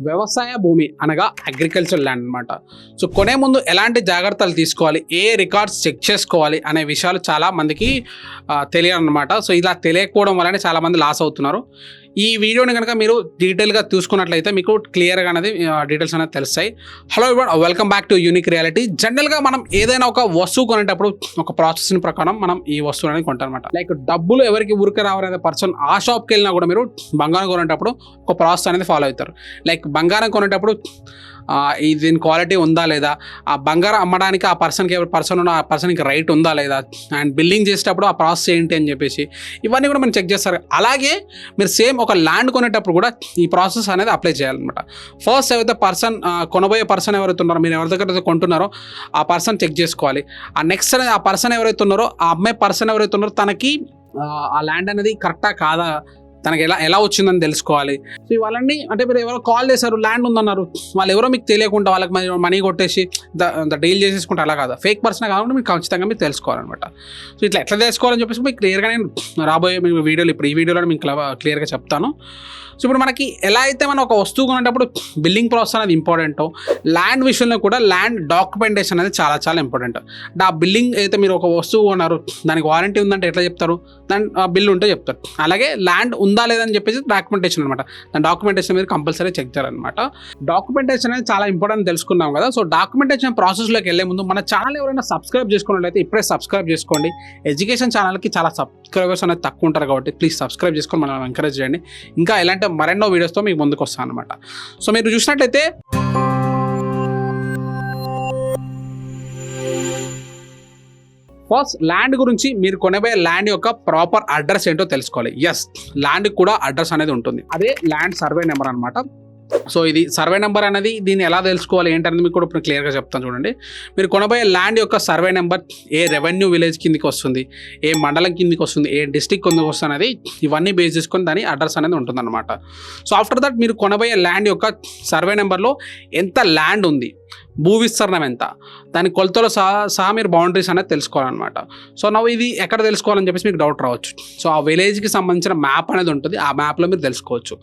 వ్యవసాయ భూమి అనగా అగ్రికల్చర్ ల్యాండ్ అనమాట. సో కొనే ముందు ఎలాంటి జాగ్రత్తలు తీసుకోవాలి, ఏ రికార్డ్స్ చెక్ చేసుకోవాలి అనే విషయాలు చాలా మందికి తెలియదు అనమాట. సో ఇలా తెలియకపోవడం వల్లనే చాలామంది లాస్ అవుతున్నారు. ఈ వీడియోని కనుక మీరు డీటెయిల్గా చూసుకున్నట్లయితే మీకు క్లియర్గా అనేది డీటెయిల్స్ అనేది తెలుస్తాయి. Hello everyone, welcome back to unique reality. జనరల్గా మనం ఏదైనా ఒక వస్తువు కొనేటప్పుడు ఒక ప్రాసెస్ని ప్రకారం మనం ఈ వస్తువు అనేది కొంటాం అనమాట. లైక్ డబ్బులు ఎవరికి ఊరికే రావాలనే పర్సన్ ఆ షాప్కి వెళ్ళినా కూడా మీరు బంగారం కొనేటప్పుడు ఒక ప్రాసెస్ అనేది ఫాలో అవుతారు. లైక్ బంగారం కొనేటప్పుడు దీని క్వాలిటీ ఉందా లేదా, ఆ బంగారం అమ్మడానికి ఆ పర్సన్కి రైట్ ఉందా లేదా, అండ్ బిల్లింగ్ చేసేటప్పుడు ఆ ప్రాసెస్ ఏంటి అని చెప్పేసి ఇవన్నీ కూడా మనం చెక్ చేస్తారు. అలాగే మీరు సేమ్ ఒక ల్యాండ్ కొనేటప్పుడు కూడా ఈ ప్రాసెస్ అనేది అప్లై చేయాలన్నమాట. ఫస్ట్ ఏవైతే కొనబోయే పర్సన్ ఎవరైతే ఉన్నారో, మీరు ఎవరి దగ్గర కొంటున్నారో ఆ పర్సన్ చెక్ చేసుకోవాలి. ఆ నెక్స్ట్ అనేది ఆ పర్సన్ ఎవరైతే ఉన్నారో, ఆ అమ్మాయి పర్సన్ ఎవరైతే ఉన్నారో తనకి ఆ ల్యాండ్ అనేది కరెక్టా కాదా, తనకి ఎలా వచ్చిందని తెలుసుకోవాలి. సో ఇవన్నీ అంటే మీరు ఎవరో కాల్ చేశారు, ల్యాండ్ ఉందన్నారు, వాళ్ళు ఎవరో మీకు తెలియకుండా వాళ్ళకి మనీ కొట్టేసి డీల్ చేసేసుకుంటే అలా కాదు. ఫేక్ పర్సన్ కాకుండా మీకు ఖచ్చితంగా మీరు తెలుసుకోవాలన్నమాట. సో ఎట్లా తెలుసుకోవాలని చెప్పేసి మీకు క్లియర్గా నేను రాబోయే మీ వీడియోలో ఈ వీడియోలో మీకు క్లియర్గా చెప్తాను. సో ఇప్పుడు మనకి ఎలా అయితే మనం ఒక వస్తువు కొనేటప్పుడు బిల్లింగ్ ప్రాసెస్ అనేది ఇంపార్టెంట్, ల్యాండ్ విషయంలో కూడా ల్యాండ్ డాక్యుమెంటేషన్ అనేది చాలా చాలా ఇంపార్టెంట్. అంటే ఆ బిల్లింగ్ అయితే మీరు ఒక వస్తువు కొన్నారు, దానికి వారంటీ ఉందంటే ఎట్లా చెప్తారు, దాని బిల్ ఉంటే చెప్తారు. అలాగే ల్యాండ్ ఉందా లేదని చెప్పేసి డాక్యుమెంటేషన్ అనమాట. దాని డాక్యుమెంటేషన్ మీరు కంపల్సరీ చెక్ చేయాలన్నమాట. డాక్యుమెంటేషన్ అనేది చాలా ఇంపార్టెంట్ తెలుసుకున్నాం కదా. సో డాక్యుమెంటేషన్ ప్రాసెస్లోకి వెళ్ళే ముందు మన ఛానల్ ఎవరైనా సబ్స్క్రైబ్ చేసుకున్నట్లయితే ఇప్పుడే సబ్స్క్రైబ్ చేసుకోండి. ఎడ్యుకేషన్ ఛానల్కి చాలా సబ్స్క్రైబర్స్ అనేది తక్కువ ఉంటారు కాబట్టి ప్లీజ్ సబ్స్క్రైబ్ చేసుకొని మనం ఎంకరేజ్ చేయండి. ఇంకా ఇలాంటి మరెన్నో వీడియోస్తో మీకు ముందుకు వస్తాను అనమాట. సో మీరు చూసినట్లయితే ఫస్ట్ ల్యాండ్ గురించి, మీరు కొనబోయే ల్యాండ్ యొక్క ప్రాపర్ అడ్రస్ ఏంటో తెలుసుకోవాలి. ఎస్, ల్యాండ్కి కూడా అడ్రస్ అనేది ఉంటుంది. అదే ల్యాండ్ సర్వే నెంబర్ అనమాట. సో ఇది సర్వే నెంబర్ అనేది దీన్ని ఎలా తెలుసుకోవాలి ఏంటనేది మీకు కూడా ఇప్పుడు క్లియర్గా చెప్తాను చూడండి. మీరు కొనబోయే ల్యాండ్ యొక్క సర్వే నెంబర్ ఏ రెవెన్యూ విలేజ్ కిందికి వస్తుంది, ఏ మండలం కిందికి వస్తుంది, ఏ డిస్టిక్ కిందకి వస్తుంది అనేది ఇవన్నీ బేస్ చేసుకొని దాని అడ్రస్ అనేది ఉంటుందన్నమాట. సో ఆఫ్టర్ దట్ మీరు కొనబోయే ల్యాండ్ యొక్క సర్వే నెంబర్లో ఎంత ల్యాండ్ ఉంది, భూ విస్తీర్ణం ఎంత, దాని కొలతలో సహా మీరు బౌండరీస్ అనేది తెలుసుకోవాలన్నమాట. సో నవ్వు ఇది ఎక్కడ తెలుసుకోవాలని చెప్పేసి మీకు డౌట్ రావచ్చు. సో ఆ విలేజ్కి సంబంధించిన మ్యాప్ అనేది ఉంటుంది, ఆ మ్యాప్లో మీరు తెలుసుకోవచ్చు.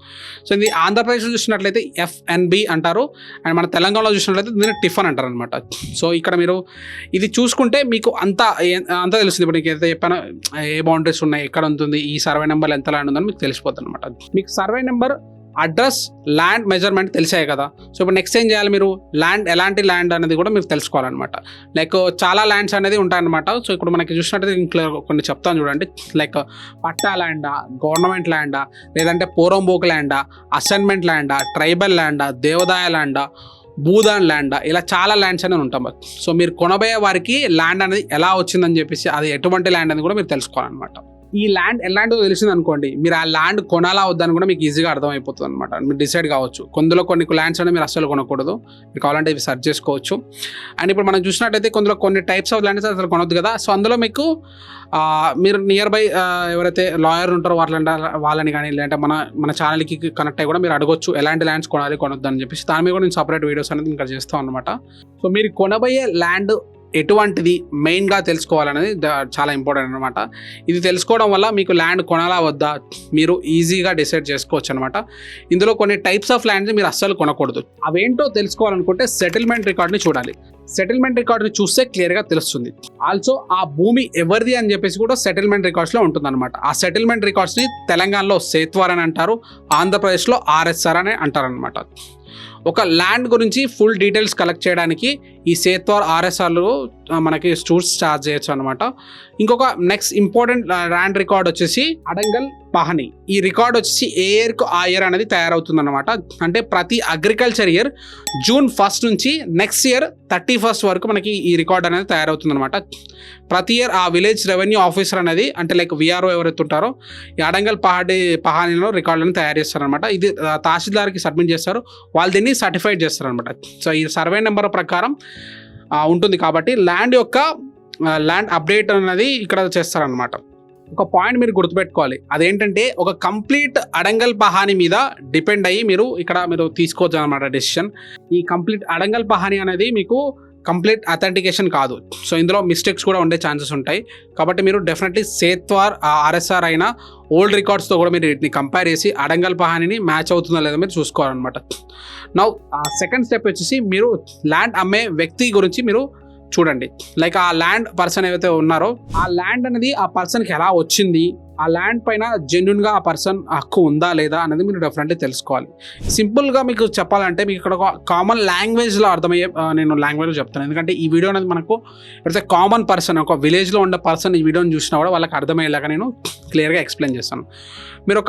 సో ఇది ఆంధ్రప్రదేశ్లో చూసినట్లయితే FNB అంటారు, అండ్ మన తెలంగాణలో చూసినట్లయితే దీన్ని టిఫన్ అంటారు అనమాట. సో ఇక్కడ మీరు ఇది చూసుకుంటే మీకు అంతా తెలుస్తుంది. ఇప్పుడు మీకు ఏదైతే చెప్పానో ఏ బౌండరీస్ ఉన్నాయి, ఎక్కడ ఉంటుంది, ఈ సర్వే నెంబర్ ఎంత ల్యాండ్ ఉందని మీకు తెలిసిపోతుంది అనమాట. మీకు survey number, address, land measurement తెలిసాయి కదా. సో ఇప్పుడు నెక్స్ట్ ఏం చేయాలి, మీరు ల్యాండ్ ఎలాంటి ల్యాండ్ అనేది కూడా మీరు తెలుసుకోవాలన్నమాట. లైక్ చాలా ల్యాండ్స్ అనేది ఉంటాయన్నమాట. సో ఇప్పుడు మనకి చూసినట్టయితే ఇంకా కొన్ని చెప్తాను చూడండి. లైక్ పట్టా ల్యాండా, గవర్నమెంట్ ల్యాండా, లేదంటే పోరంబోక్ ల్యాండా, అసైన్మెంట్ ల్యాండా, ట్రైబల్ ల్యాండా, దేవదాయ ల్యాండా, భూదాన్ ల్యాండా, ఇలా చాలా ల్యాండ్స్ అనేవి ఉంటాం. సో మీరు కొనబోయే వారికి ల్యాండ్ అనేది ఎలా వచ్చిందని చెప్పేసి అది ఎటువంటి ల్యాండ్ అని కూడా మీరు తెలుసుకోవాలన్నమాట. ఈ ల్యాండ్ ఎలాంటిదో తెలిసింది అనుకోండి, మీరు ఆ ల్యాండ్ కొనాలా వద్దని కూడా మీకు ఈజీగా అర్థమైపోతుంది అనమాట. మీరు డిసైడ్ కావచ్చు. కొన్ని ల్యాండ్స్ అనేవి మీరు అస్సలు కొనకూడదు, మీరు కావాలంటే ఇవి సెర్చ్ చేసుకోవచ్చు. అండ్ ఇప్పుడు మనం చూసినట్టయితే కొన్ని టైప్స్ ఆఫ్ ల్యాండ్స్ అసలు కొనొద్దు కదా. సో అందులో మీకు మీరు నియర్ బై ఎవరైతే లాయర్ ఉంటారో వాళ్ళని కానీ, లేదంటే మన ఛానల్కి కనెక్ట్ అయ్యి కూడా మీరు అడగొచ్చు ఎలాంటి ల్యాండ్స్ కొనొద్దు అని చెప్పేసి. దాని మీద కూడా నేను సపరేట్ వీడియోస్ అనేది ఇంకా చేస్తాను అనమాట. సో మీరు కొనబోయే ల్యాండ్ ఎటువంటిది మెయిన్గా తెలుసుకోవాలనేది చాలా ఇంపార్టెంట్ అనమాట. ఇది తెలుసుకోవడం వల్ల మీకు ల్యాండ్ కొనాలా వద్దా మీరు ఈజీగా డిసైడ్ చేసుకోవచ్చు అనమాట. ఇందులో కొన్ని టైప్స్ ఆఫ్ ల్యాండ్ని మీరు అస్సలు కొనకూడదు. అవేంటో తెలుసుకోవాలనుకుంటే సెటిల్మెంట్ రికార్డ్ని చూడాలి. సెటిల్మెంట్ రికార్డ్ని చూస్తే క్లియర్గా తెలుస్తుంది. ఆల్సో ఆ భూమి ఎవరిది అని చెప్పేసి కూడా సెటిల్మెంట్ రికార్డ్స్లో ఉంటుంది అనమాట. ఆ సెటిల్మెంట్ రికార్డ్స్ని తెలంగాణలో సేత్వార్ అని అంటారు, ఆంధ్రప్రదేశ్లో RSR అని అంటారనమాట. ఒక ల్యాండ్ గురించి ఫుల్ డీటెయిల్స్ కలెక్ట్ చేయడానికి ఈ సేత్వార్ RSRలు మనకి టూర్స్ ఛార్జ్ చేయొచ్చు అనమాట. ఇంకొక నెక్స్ట్ ఇంపార్టెంట్ ల్యాండ్ రికార్డ్ వచ్చేసి అడంగల్ పహని. ఈ రికార్డ్ వచ్చేసి ఏ ఇయర్కు ఆ ఇయర్ అనేది తయారవుతుంది అనమాట. అంటే ప్రతి అగ్రికల్చర్ ఇయర్ June 1 నుంచి నెక్స్ట్ ఇయర్ 31 వరకు మనకి ఈ రికార్డ్ అనేది తయారవుతుంది అనమాట. ప్రతి ఇయర్ ఆ విలేజ్ రెవెన్యూ ఆఫీసర్ అనేది, అంటే లైక్ VRO ఎవరైతే ఉంటారో, ఈ అడంగల్ పహానీలో రికార్డులను తయారు చేస్తారనమాట. ఇది తహసీల్దార్కి సబ్మిట్ చేస్తారు, వాళ్ళు దీన్ని సర్టిఫైడ్ చేస్తారనమాట. సో ఈ సర్వే నెంబర్ ప్రకారం ఉంటుంది కాబట్టి ల్యాండ్ అప్డేట్ అనేది ఇక్కడ చేస్తారనమాట. ఒక పాయింట్ మీరు గుర్తుపెట్టుకోవాలి, అదేంటంటే ఒక కంప్లీట్ అడంగల్ పహాని మీద డిపెండ్ అయ్యి మీరు తీసుకోవచ్చు అనమాట డెసిషన్. ఈ కంప్లీట్ అడంగల్ పహాని అనేది మీకు కంప్లీట్ అథెంటికేషన్ కాదు. సో ఇందులో మిస్టేక్స్ కూడా ఉండే ఛాన్సెస్ ఉంటాయి. కాబట్టి మీరు డెఫినెట్లీ సేత్వార్ ఆర్ఎస్ఆర్ అయినా ఓల్డ్ రికార్డ్స్తో కూడా మీరు వీటిని కంపేర్ చేసి అడంగల్ పహానీని మ్యాచ్ అవుతుందో లేదో మీరు చూసుకోవాలన్నమాట. నౌ సెకండ్ స్టెప్ వచ్చేసి మీరు ల్యాండ్ అమ్మే వ్యక్తి గురించి మీరు చూడండి. లైక్ ఆ ల్యాండ్ పర్సన్ ఏవైతే ఉన్నారో ఆ ల్యాండ్ అనేది ఆ పర్సన్కి ఎలా వచ్చింది, ఆ ల్యాండ్ పైన జెన్యున్గా ఆ పర్సన్ హక్కు ఉందా లేదా అనేది మీరు డెఫినెట్లీ తెలుసుకోవాలి. సింపుల్గా మీకు చెప్పాలంటే మీకు ఇక్కడ ఒక కామన్ లాంగ్వేజ్లో అర్థమయ్యే నేను లాంగ్వేజ్లో చెప్తాను. ఎందుకంటే ఈ వీడియో అనేది మనకు ఎప్పుడైతే కామన్ పర్సన్ ఒక విలేజ్లో ఉండే పర్సన్ ఈ వీడియోని చూసినా కూడా వాళ్ళకి అర్థమయ్యేలాగా నేను క్లియర్గా ఎక్స్ప్లెయిన్ చేస్తాను. మీరు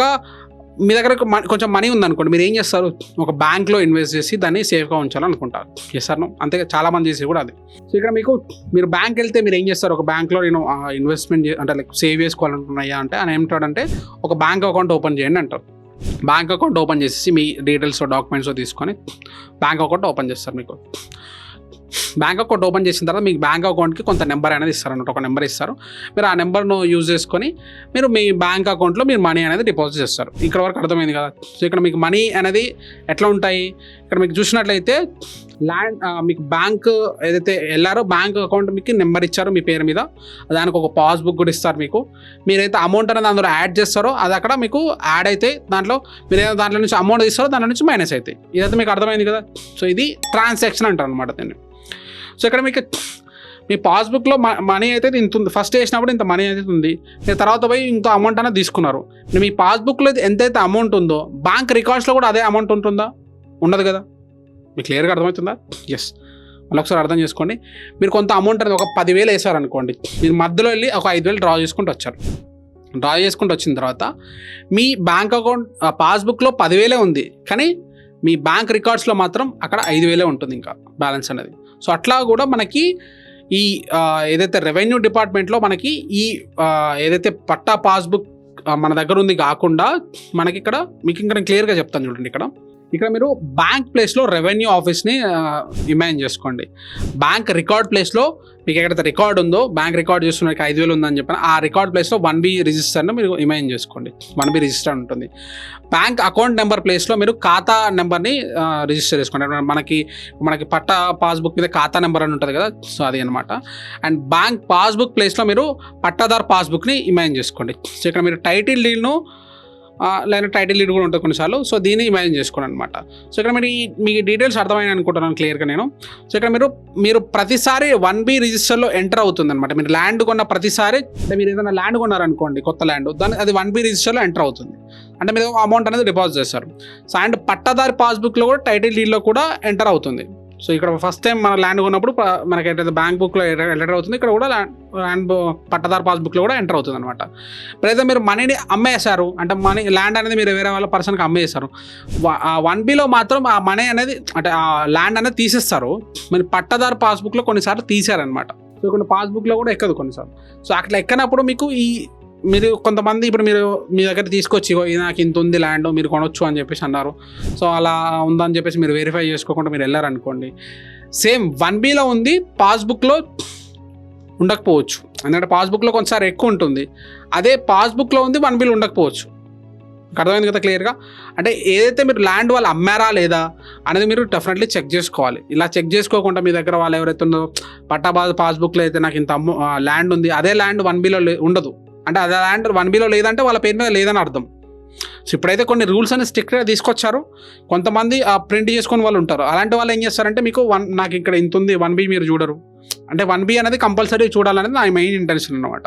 మీ దగ్గర కొంచెం మనీ ఉందనుకోండి, మీరు ఏం చేస్తారు, ఒక బ్యాంక్లో ఇన్వెస్ట్ చేసి దాన్ని సేఫ్గా ఉంచాలనుకుంటారు. చేస్తారు అంతే, చాలామంది చేసి కూడా అది. సో ఇక్కడ మీరు బ్యాంక్ వెళ్తే మీరు ఏం చేస్తారు, ఒక బ్యాంక్లో నేను ఇన్వెస్ట్మెంట్ అంటే లైక్ సేవ్ చేసుకోవాలనుకున్నాయా అంటే ఆయన ఏమంటాడంటే ఒక బ్యాంక్ అకౌంట్ ఓపెన్ చేయండి అంటారు. బ్యాంక్ అకౌంట్ ఓపెన్ చేసి మీ డీటెయిల్స్ డాక్యుమెంట్స్ తీసుకొని బ్యాంక్ అకౌంట్ ఓపెన్ చేస్తారు. మీకు బ్యాంక్ అకౌంట్ ఓపెన్ చేసిన తర్వాత మీకు బ్యాంక్ అకౌంట్కి కొంత నెంబర్ అనేది ఇస్తారు అన్నట్టు, ఒక నెంబర్ ఇస్తారు. మీరు ఆ నెంబర్ను యూజ్ చేసుకొని మీరు మీ బ్యాంక్ అకౌంట్లో మీరు మనీ అనేది డిపాజిట్ చేస్తారు. ఇక్కడ వరకు అర్థమైంది కదా. సో ఇక్కడ మీకు మనీ అనేది ఎట్లా ఉంటాయి, ఇక్కడ మీకు చూసినట్లయితే ల్యాండ్ మీకు బ్యాంక్ ఏదైతే వెళ్ళారో బ్యాంక్ అకౌంట్ మీకు నెంబర్ ఇచ్చారో మీ పేరు మీద, దానికి ఒక పాస్బుక్ కూడా ఇస్తారు. మీరైతే అమౌంట్ అనేది అందులో యాడ్ చేస్తారో అది అక్కడ మీకు యాడ్ అయితే దాంట్లో మీరు ఏదైనా దాంట్లో నుంచి అమౌంట్ తీస్తారో దాంట్లో నుంచి మైనస్ అవుతాయి. ఇదైతే మీకు అర్థమైంది కదా. సో ఇది ట్రాన్సాక్షన్ అంటారు అనమాట దీన్ని. సో ఇక్కడ మీకు మీ పాస్బుక్లో మనీ అయితే ఇంత ఉంది, ఫస్ట్ వేసినప్పుడు ఇంత మనీ అయితే ఉంది, తర్వాత పోయి ఇంత అమౌంట్ అనేది తీసుకున్నారు. మీ పాస్బుక్లో ఎంతైతే అమౌంట్ ఉందో బ్యాంక్ రికార్డ్స్లో కూడా అదే అమౌంట్ ఉంటుందా, ఉండదు కదా. మీకు క్లియర్గా అర్థమవుతుందా? ఎస్, మళ్ళీ ఒకసారి అర్థం చేసుకోండి. మీరు కొంత అమౌంట్ అనేది ఒక 10,000 వేసారనుకోండి, మీరు మధ్యలో వెళ్ళి ఒక 5,000 డ్రా చేసుకుంటూ వచ్చారు. డ్రా చేసుకుంటూ వచ్చిన తర్వాత మీ బ్యాంక్ అకౌంట్ పాస్బుక్లో 10,000 ఉంది, కానీ మీ బ్యాంక్ రికార్డ్స్లో మాత్రం అక్కడ 5,000 ఉంటుంది ఇంకా బ్యాలెన్స్ అనేది. సో అట్లా కూడా మనకి ఈ ఏదైతే రెవెన్యూ డిపార్ట్మెంట్లో మనకి ఈ ఏదైతే పట్టా పాస్బుక్ మన దగ్గర ఉంది కాకుండా మనకి ఇక్కడ మీకు ఇంకా నేను క్లియర్గా చెప్తాను చూడండి. ఇక్కడ మీరు బ్యాంక్ ప్లేస్లో రెవెన్యూ ఆఫీస్ని ఇమాజిన్ చేసుకోండి. బ్యాంక్ రికార్డ్ ప్లేస్లో మీకు ఎక్కడైతే రికార్డ్ ఉందో బ్యాంక్ రికార్డ్ చేస్తున్నకి 5,000 ఉందని చెప్పిన ఆ రికార్డ్ ప్లేస్లో 1B రిజిస్టర్ను మీరు ఇమాజిన్ చేసుకోండి. 1B రిజిస్టర్ ఉంటుంది. బ్యాంక్ అకౌంట్ నెంబర్ ప్లేస్లో మీరు ఖాతా నెంబర్ని రిజిస్టర్ చేసుకోండి. మనకి పట్టా పాస్బుక్ మీద ఖాతా నెంబర్ అని ఉంటుంది కదా, సో అది అనమాట. అండ్ బ్యాంక్ పాస్బుక్ ప్లేస్లో మీరు పట్టాదార్ పాస్బుక్ని ఇమాజిన్ చేసుకోండి. సో ఇక్కడ మీరు టైటిల్ డీడ్ను లేదా టైటిల్ లీడ్ కూడా ఉంటుంది కొన్నిసార్లు, సో దీన్ని ఇమాజిన్ చేసుకోండి అనమాట. సో ఇక్కడ మీకు డీటెయిల్స్ అర్థమైనా అనుకుంటున్నాను క్లియర్గా నేను. సో ఇక్కడ మీరు ప్రతిసారి 1B రిజిస్టర్లో ఎంటర్ అవుతుంది అనమాట. మీరు ల్యాండ్ కొన్న ప్రతిసారి, అంటే మీరు ఏదైనా ల్యాండ్ కొన్నారనుకోండి, కొత్త ల్యాండ్, దాన్ని అది 1B రిజిస్టర్లో ఎంటర్ అవుతుంది. అంటే మీరు అమౌంట్ అనేది డిపాజిట్ చేస్తారు. సో అండ్ పట్టాదారి పాస్బుక్లో కూడా టైటిల్ డీడ్లో కూడా ఎంటర్ అవుతుంది. సో ఇక్కడ ఫస్ట్ టైం మన ల్యాండ్ కొన్నప్పుడు మనకి ఏంటంటే బ్యాంక్ బుక్లో ఎంటర్ అవుతుంది, ఇక్కడ కూడా ల్యాండ్ పట్టదారు పాస్బుక్లో కూడా ఎంటర్ అవుతుంది అనమాట. ఇప్పుడైతే మీరు మనీని అమ్మేశారు అంటే ల్యాండ్ అనేది మీరు వేరే వాళ్ళ పర్సన్కి అమ్మేశారు, 1Bలో మాత్రం ఆ మనీ అనేది అంటే ఆ ల్యాండ్ అనేది తీసేస్తారు. మరి పట్టదారు పాస్బుక్లో కొన్నిసార్లు తీశారనమాట. సో కొన్ని పాస్బుక్లో కూడా ఎక్కదు కొన్నిసార్లు. సో అట్లా ఎక్కనప్పుడు మీకు మీరు కొంతమంది ఇప్పుడు మీరు మీ దగ్గర తీసుకొచ్చి నాకు ఇంత ఉంది ల్యాండ్ మీరు కొనొచ్చు అని చెప్పేసి అన్నారు. సో అలా ఉందని చెప్పేసి మీరు వెరిఫై చేసుకోకుండా మీరు వెళ్ళారనుకోండి, సేమ్ 1Bలో ఉంది, పాస్బుక్లో ఉండకపోవచ్చు. ఎందుకంటే పాస్బుక్లో కొంచెంసారి ఎక్కువ ఉంటుంది, అదే పాస్బుక్లో ఉంది 1Bలో ఉండకపోవచ్చు. అర్థమైంది కదా క్లియర్గా. అంటే ఏదైతే మీరు ల్యాండ్ వాళ్ళు అమ్మారా లేదా అనేది మీరు డెఫినెట్లీ చెక్ చేసుకోవాలి. ఇలా చెక్ చేసుకోకుండా మీ దగ్గర వాళ్ళు ఎవరైతే ఉందో పాస్బుక్లో అయితే నాకు ఇంత ల్యాండ్ ఉంది, అదే ల్యాండ్ 1Bలో ఉండదు, అంటే అదే ల్యాండ్ 1Bలో లేదంటే వాళ్ళ పేరు మీద లేదని అర్థం. సో ఇప్పుడైతే కొన్ని రూల్స్ అనేది స్ట్రిక్ట్గా తీసుకొచ్చారు. కొంతమంది ప్రింట్ చేసుకుని వాళ్ళు ఉంటారు. అలాంటి వాళ్ళు ఏం చేస్తారంటే నాకు ఇక్కడ ఇంత ఉంది 1B మీరు చూడరు. అంటే 1B అనేది కంపల్సరీ చూడాలనేది నా మెయిన్ ఇంటెన్షన్ అనమాట.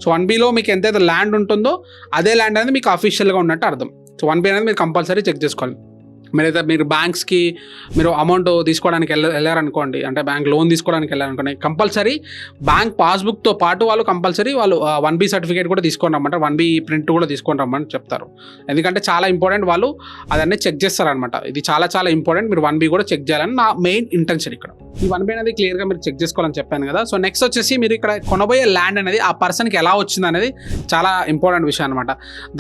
సో 1Bలో మీకు ఎంతైతే ల్యాండ్ ఉంటుందో అదే ల్యాండ్ అనేది మీకు అఫీషియల్గా ఉన్నట్టు అర్థం. సో 1B అనేది మీరు కంపల్సరీ చెక్ చేసుకోవాలి. మీరు బ్యాంక్స్కి మీరు అమౌంట్ తీసుకోవడానికి వెళ్ళారనుకోండి, అంటే బ్యాంక్ లోన్ తీసుకోవడానికి వెళ్ళారనుకోండి, కంపల్సరీ బ్యాంక్ పాస్బుక్తో పాటు వాళ్ళు 1B సర్టిఫికేట్ కూడా తీసుకొని రమ్మంటే 1B ప్రింట్ కూడా తీసుకొని రమ్మని చెప్తారు. ఎందుకంటే చాలా ఇంపార్టెంట్, వాళ్ళు అదన్నీ చెక్ చేస్తారనమాట. ఇది చాలా చాలా ఇంపార్టెంట్, మీరు 1B కూడా చెక్ చేయాలని నా మెయిన్ ఇంటెన్షన్. ఇక్కడ ఈ 1B అనేది క్లియర్గా మీరు చెక్ చేసుకోవాలని చెప్పాను కదా. సో నెక్స్ట్ వచ్చేసి మీరు ఇక్కడ కొనబోయే ల్యాండ్ అనేది ఆ పర్సన్కి ఎలా వచ్చింది అనేది చాలా ఇంపార్టెంట్ విషయం అనమాట.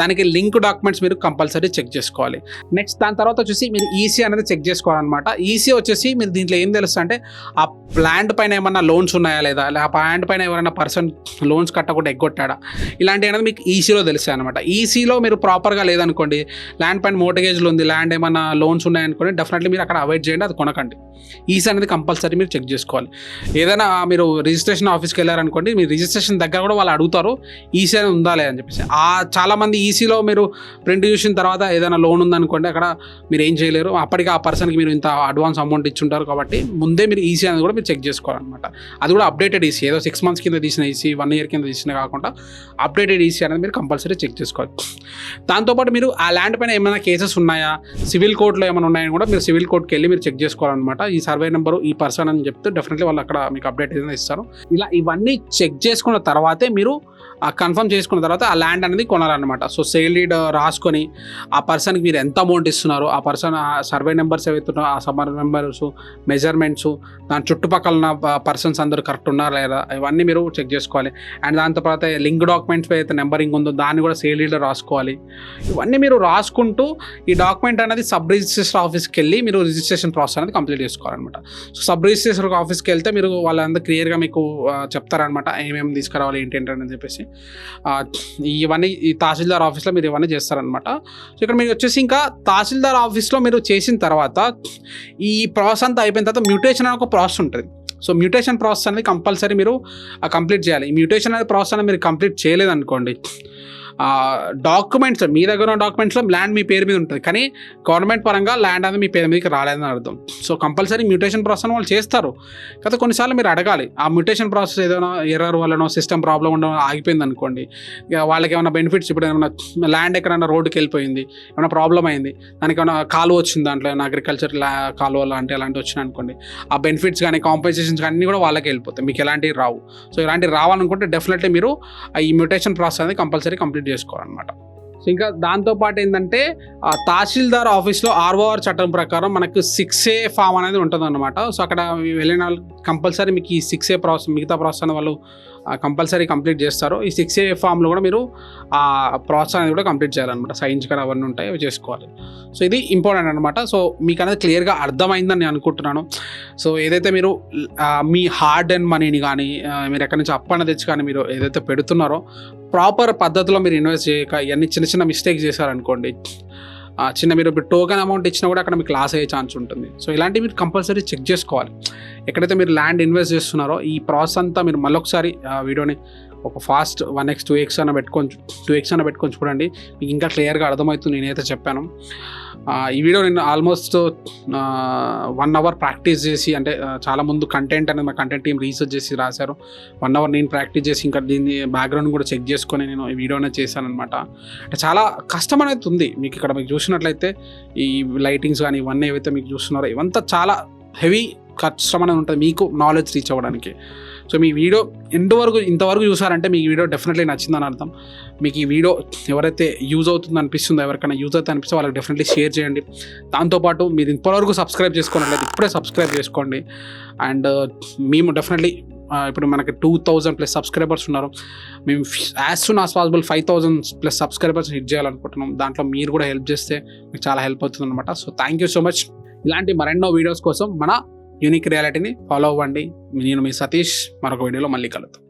దానికి లింక్ డాక్యుమెంట్స్ మీరు కంపల్సరీ చెక్ చేసుకోవాలి. నెక్స్ట్ దాని తర్వాత వచ్చేసి వచ్చేసి మీరు ఈసీ అనేది చెక్ చేసుకోవాలన్నమాట. ఈసీ వచ్చేసి మీరు దీంట్లో ఏం తెలుస్తుంది అంటే ఆ ల్యాండ్ పైన ఏమన్నా లోన్స్ ఉన్నాయా లేదా, ఆ ల్యాండ్ పైన ఎవరైనా పర్సన్ లోన్స్ కట్టకుండా ఎగ్గొట్టాడా, ఇలాంటివి అనేది మీకు ఈసీలో తెలుస్తాయి అనమాట. ఈసీలో మీరు ప్రాపర్గా లేదనుకోండి, ల్యాండ్ పైన మోర్టగేజ్లు ఉంది, ల్యాండ్ ఏమన్నా లోన్స్ ఉన్నాయనుకోండి, డెఫినెట్లీ మీరు అక్కడ అవాయిడ్ చేయండి, అది కొనకండి. ఈసీ అనేది కంపల్సరీ మీరు చెక్ చేసుకోవాలి. ఏదైనా మీరు రిజిస్ట్రేషన్ ఆఫీస్కి వెళ్ళారనుకోండి, మీ రిజిస్ట్రేషన్ దగ్గర కూడా వాళ్ళు అడుగుతారు ఈసీ అనేది ఉందా లేదని చెప్పేసి. చాలామంది ఈసీలో మీరు ప్రింట్ చూసిన తర్వాత ఏదైనా లోన్ ఉందనుకోండి, అక్కడ మీరు ఏం చేయలేరు. అప్పటికి ఆ పర్సన్కి మీరు ఇంత అడ్వాన్స్ అమౌంట్ ఇచ్చుంటారు కాబట్టి ముందే మీరు ఈసీ అనేది కూడా మీరు చెక్ చేసుకోవాలన్నమాట. అది కూడా అప్డేటెడ్ ఈసీ, ఏదో 6 months కింద తీసిన ఈసీ, 1 year కింద తీసిన కాకుండా అప్డేటెడ్ ఈసీ అనేది మీరు కంపల్సరీ చెక్ చేసుకోవాలి. దాంతోపాటు మీరు ఆ ల్యాండ్ పైన ఏమైనా కేసెస్ ఉన్నాయా, సివిల్ కోర్టులో ఏమైనా ఉన్నాయని కూడా మీరు సివిల్ కోర్టుకి వెళ్ళి మీరు చెక్ చేసుకోవాలన్నమాట. ఈ సర్వే నెంబరు ఈ పర్సన్ అని చెప్తే డెఫినెట్లీ వాళ్ళు అక్కడ మీకు అప్డేట్ ఏదైనా ఇస్తారు. ఇలా ఇవన్నీ చెక్ చేసుకున్న తర్వాతే మీరు కన్ఫర్మ్ చేసుకున్న తర్వాత ఆ ల్యాండ్ అనేది కొనాలన్నమాట. సో సేల్ డీడ్ రాసుకొని ఆ పర్సన్కి మీరు ఎంత అమౌంట్ ఇస్తున్నారో, ఆ పర్సన్ సర్వే నెంబర్స్ ఏవైతున్నారో ఆ సర్వే నెంబర్స్, మెజర్మెంట్స్, దాని చుట్టుపక్కల ఉన్న పర్సన్స్ అందరూ కరెక్ట్ ఉన్నారా లేదా ఇవన్నీ మీరు చెక్ చేసుకోవాలి. అండ్ దాని తర్వాత లింక్ డాక్యుమెంట్స్ అయితే నెంబరింగ్ ఉందో దాన్ని కూడా సేల్ డీడ్ రాసుకోవాలి. ఇవన్నీ మీరు రాసుకుంటూ ఈ డాక్యుమెంట్ అనేది సబ్ రిజిస్ట్రేషన్ ఆఫీస్కి వెళ్ళి మీరు రిజిస్ట్రేషన్ ప్రాసెస్ అనేది కంప్లీట్ చేసుకోవాలన్నమాట. సో సబ్ రిజిస్ట్రేషన్ ఆఫీస్కి వెళ్తే మీరు వాళ్ళందరూ క్లియర్గా మీకు చెప్తారనమాట ఏమేమి తీసుకురావాలి ఏంటి అని చెప్పేసి. ఇవన్నీ ఈ తహసీల్దార్ ఆఫీస్లో మీరు ఇవన్నీ చేస్తారనమాట. సో ఇక్కడ మీరు వచ్చేసి ఇంకా తహసీల్దార్ ఆఫీస్లో మీరు చేసిన తర్వాత ఈ ప్రాసెస్ అంతా అయిపోయిన తర్వాత మ్యూటేషన్ అనే ఒక ప్రాసెస్ ఉంటుంది. సో మ్యూటేషన్ ప్రాసెస్ అనేది కంపల్సరీ మీరు కంప్లీట్ చేయాలి. ఈ మ్యూటేషన్ అనే ప్రాసెస్ అనేది మీరు కంప్లీట్ చేయలేదనుకోండి, డాక్యుమెంట్స్ మీ దగ్గర ఉన్న డాక్యుమెంట్స్లో ల్యాండ్ మీ పేరు మీద ఉంటుంది, కానీ గవర్నమెంట్ పరంగా ల్యాండ్ అనేది మీ పేరు మీదకి రాలేదని అర్థం. సో కంపల్సరీ మ్యూటేషన్ ప్రాసెస్ వాళ్ళు చేస్తారు కదా, కొన్నిసార్లు మీరు అడగాలి. ఆ మ్యూటేషన్ ప్రాసెస్ ఏదైనా ఎర్రర్ వల్లనో సిస్టమ్ ప్రాబ్లం ఉండడం ఆగిపోయింది అనుకోండి, ఇక వాళ్ళకి ఏమైనా బెనిఫిట్స్, ఇప్పుడు ఏమైనా ల్యాండ్ ఎక్కడైనా రోడ్డుకి వెళ్ళిపోయింది, ఏమైనా ప్రాబ్లం అయింది, దానికి ఏమైనా కాలువ వచ్చింది, దాంట్లో ఏమైనా అగ్రికల్చర్ కాలువ లాంటి అలాంటివి వచ్చినాయి అనుకోండి, ఆ బెనిఫిట్స్ కానీ కాంపెన్సేషన్స్ అన్నీ కూడా వాళ్ళకి వెళ్ళిపోతాయి, మీకు ఎలాంటివి రావు. సో ఇలాంటివి రావాలనుకుంటే డెఫినెట్లీ మీరు ఈ మ్యూటేషన్ ప్రాసెస్ అనేది కంపల్సరీ కంప్లీట్ చేసుకోవాలన్నమాట. సో ఇంకా దాంతోపాటు ఏంటంటే తహసీల్దార్ ఆఫీస్లో ఆర్ఓఆర్ చట్టం ప్రకారం మనకు 6A ఫామ్ అనేది ఉంటుంది అన్నమాట. సో అక్కడ వెళ్ళిన వాళ్ళు కంపల్సరీ మీకు ఈ 6A ప్రాసెస్, మిగతా ప్రాసెస్ అని వాళ్ళు కంపల్సరీ కంప్లీట్ చేస్తారు. ఈ 6A ఫామ్లో కూడా మీరు ఆ ప్రాసెస్ అనేది కూడా కంప్లీట్ చేయాలన్నమాట. సైన్స్ కానీ అవన్నీ ఉంటాయి, అవి చేసుకోవాలి. సో ఇది ఇంపార్టెంట్ అనమాట. సో మీకు అనేది క్లియర్గా అర్థమైందని నేను అనుకుంటున్నాను. సో ఏదైతే మీరు మీ హార్డ్ అండ్ మనీని కానీ మీరు ఎక్కడి నుంచి అప్పన్న తెచ్చి కానీ మీరు ఏదైతే పెడుతున్నారో ప్రాపర్ పద్ధతిలో మీరు ఇన్వెస్ట్ చేయక ఇవన్నీ చిన్న చిన్న మిస్టేక్స్ చేశారనుకోండి, మీరు ఇప్పుడు టోకెన్ అమౌంట్ ఇచ్చినా కూడా అక్కడ మీకు లాస్ అయ్యే ఛాన్స్ ఉంటుంది. సో ఇలాంటివి మీరు కంపల్సరీ చెక్ చేసుకోవాలి. ఎక్కడైతే మీరు ల్యాండ్ ఇన్వెస్ట్ చేస్తున్నారో ఈ ప్రాసెస్ అంతా మీరు మళ్ళొకసారి వీడియోని ఒక ఫాస్ట్ 1x 2x అన్న పెట్టుకొని చూడండి, మీకు ఇంకా క్లియర్గా అర్థమవుతుంది నేనైతే చెప్పాను. ఈ వీడియో నేను ఆల్మోస్ట్ 1 hour ప్రాక్టీస్ చేసి, అంటే చాలా ముందు కంటెంట్ అనేది మా కంటెంట్ టీమ్ రీసెర్చ్ చేసి రాశారు. 1 hour నేను ప్రాక్టీస్ చేసి ఇంకా దీన్ని బ్యాక్గ్రౌండ్ కూడా చెక్ చేసుకొని నేను ఈ వీడియో అనేది చేశాను అనమాట. అంటే చాలా కష్టం అనేది ఉంది. మీకు ఇక్కడ మీకు చూసినట్లయితే ఈ లైటింగ్స్ కానీ ఇవన్నీ ఏవైతే మీకు చూస్తున్నారో ఇవంతా చాలా హెవీ కష్టం అనేది ఉంటుంది మీకు నాలెడ్జ్ రీచ్ అవ్వడానికి. సో మీ వీడియో ఇంతవరకు చూసారంటే మీకు వీడియో డెఫినెట్లీ నచ్చిందని అర్థం. మీకు ఈ వీడియో ఎవరైతే యూజ్ అవుతుంది అనిపిస్తుందో, ఎవరికైనా యూజ్ అవుతుంది అనిపిస్తే వాళ్ళకి డెఫినెట్లీ షేర్ చేయండి. దాంతోపాటు మీరు ఇంతవరకు సబ్స్క్రైబ్ చేసుకున్నట్లయితే ఇప్పుడే సబ్స్క్రైబ్ చేసుకోండి. అండ్ మేము డెఫినెట్లీ ఇప్పుడు మనకి 2000+ సబ్స్క్రైబర్స్ ఉన్నారు. మేము as soon as possible 5000+ subscribers hit చేయాలనుకుంటున్నాం. దాంట్లో మీరు కూడా హెల్ప్ చేస్తే మీకు చాలా హెల్ప్ అవుతుంది అనమాట. So thank you so much. ఇలాంటి మరెన్నో వీడియోస్ కోసం మన యూనిక్ రియాలిటీని ఫాలో అవ్వండి. నేను మీ సతీష్, మరొక వీడియోలో మళ్ళీ కలుద్దాం.